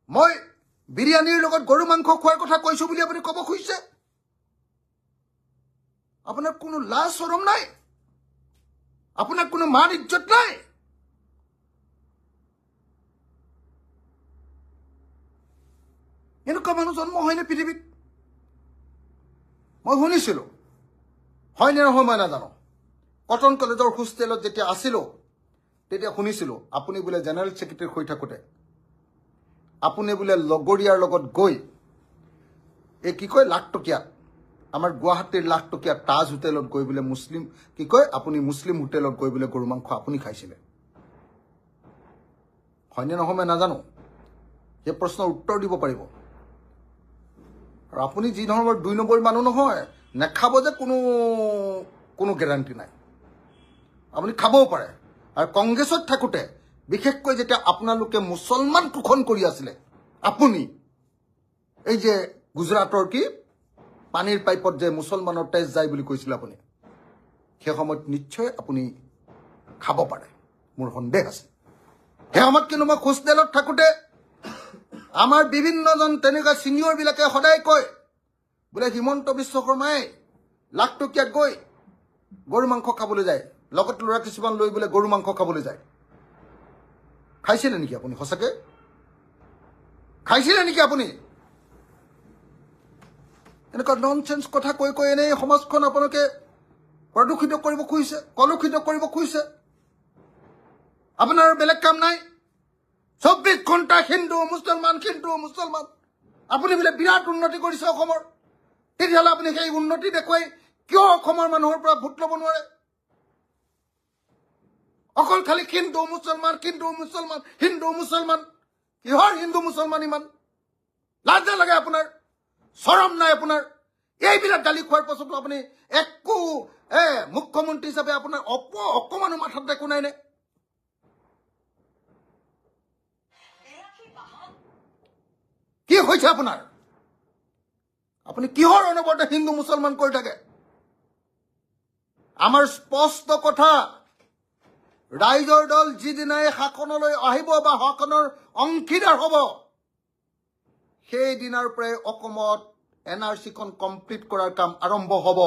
মই বিৰিয়ানীৰ লগত গৰু মাংস খোৱাৰ কথা কৈছো বুলি আপুনি ক'ব খুজিছে? আপোনাৰ কোনো লাজ শৰম নাই? আপোনাৰ কোনো মান ইজ্জত নাই? এনেকুৱা মানুহ জন্ম হয়নে পৃথিৱীত? মই শুনিছিলো, হয়নে নহয় মই নাজানো। কটন কলেজৰ হোষ্টেলত যেতিয়া আছিলো তেতিয়া শুনিছিলো আপুনি বোলে জেনেৰেল ছেক্ৰেটাৰী হৈ থাকোঁতে আপুনি বোলে লগৰীয়াৰ লগত গৈ এই কি কয় লাখটকীয়া, আমাৰ গুৱাহাটীৰ লাখটকীয়া তাজ হোটেলত গৈ বোলে মুছলিম কি কয় আপুনি মুছলিম হোটেলত গৈ বোলে গৰু মাংস আপুনি খাইছিলে। হয়নে নহয় মই নাজানো। সেই প্ৰশ্নৰ উত্তৰ দিব পাৰিব। আৰু আপুনি যি ধৰণৰ 2 নম্বৰ মানুহ নহয়, নেখাব যে কোনো গেৰাণ্টি নাই। আপুনি খাবও পাৰে। আৰু কংগ্ৰেছত থাকোঁতে বিশেষকৈ যেতিয়া আপোনালোকে মুছলমান শোষণ কৰি আছিলে, আপুনি এই যে গুজৰাটৰ কি পানীৰ পাইপত যে মুছলমানৰ তেজ যায় বুলি কৈছিল আপুনি, সেই সময়ত নিশ্চয় আপুনি খাব পাৰে, মোৰ সন্দেহ আছে। সেই সময়ত কিন্তু মই হোষ্টেলত থাকোঁতে আমাৰ বিভিন্নজন তেনেকুৱা ছিনিয়ৰবিলাকে সদায় কয় বোলে হিমন্ত বিশ্ব শৰ্মাই লাখটকীয়াত গৈ গৰু মাংস খাবলৈ যায়, লগত ল'ৰা কিছুমান লৈ বোলে গৰু মাংস খাবলৈ যায়। খাইছিলে নেকি আপুনি? সঁচাকে খাইছিলে নেকি আপুনি? এনেকুৱা ননচেন্স কথা কৈ কৈ এনেই সমাজখন আপোনালোকে প্ৰদূষিত কৰিব খুজিছে, কলুষিত কৰিব খুজিছে। আপোনাৰ বেলেগ কাম নাই? 24 ঘণ্টা হিন্দু মুছলমান হিন্দু মুছলমান। আপুনি বোলে বিৰাট উন্নতি কৰিছে অসমৰ, তেতিয়াহ'লে আপুনি সেই উন্নতি দেখুৱাই কিয় অসমৰ মানুহৰ পৰা ভোট ল'ব নোৱাৰে? অকল খালি হিন্দু মুছলমান হিন্দু মুছলমান হিন্দু মুছলমান। কিহৰ হিন্দু মুছলমান ইমান? লাজ নালাগে আপোনাৰ? চৰম নাই আপোনাৰ? এইবিলাক গালি খোৱাৰ পাছতো আপুনি একো মুখ্যমন্ত্ৰী হিচাপে আপোনাৰ অকমানো মাথাত একো নাই নে? কি হৈছে আপোনাৰ? আপুনি কিহৰ অনবৰতে হিন্দু মুছলমান কৰি থাকে? আমাৰ স্পষ্ট কথা, ৰাইজৰ দল যিদিনাই শাসনলৈ আহিব বা শাসনৰ অংশীদাৰ হ'ব, সেই দিনাৰ পৰাই অসমত NRCখন কমপ্লিট কৰাৰ কাম আৰম্ভ হ'ব।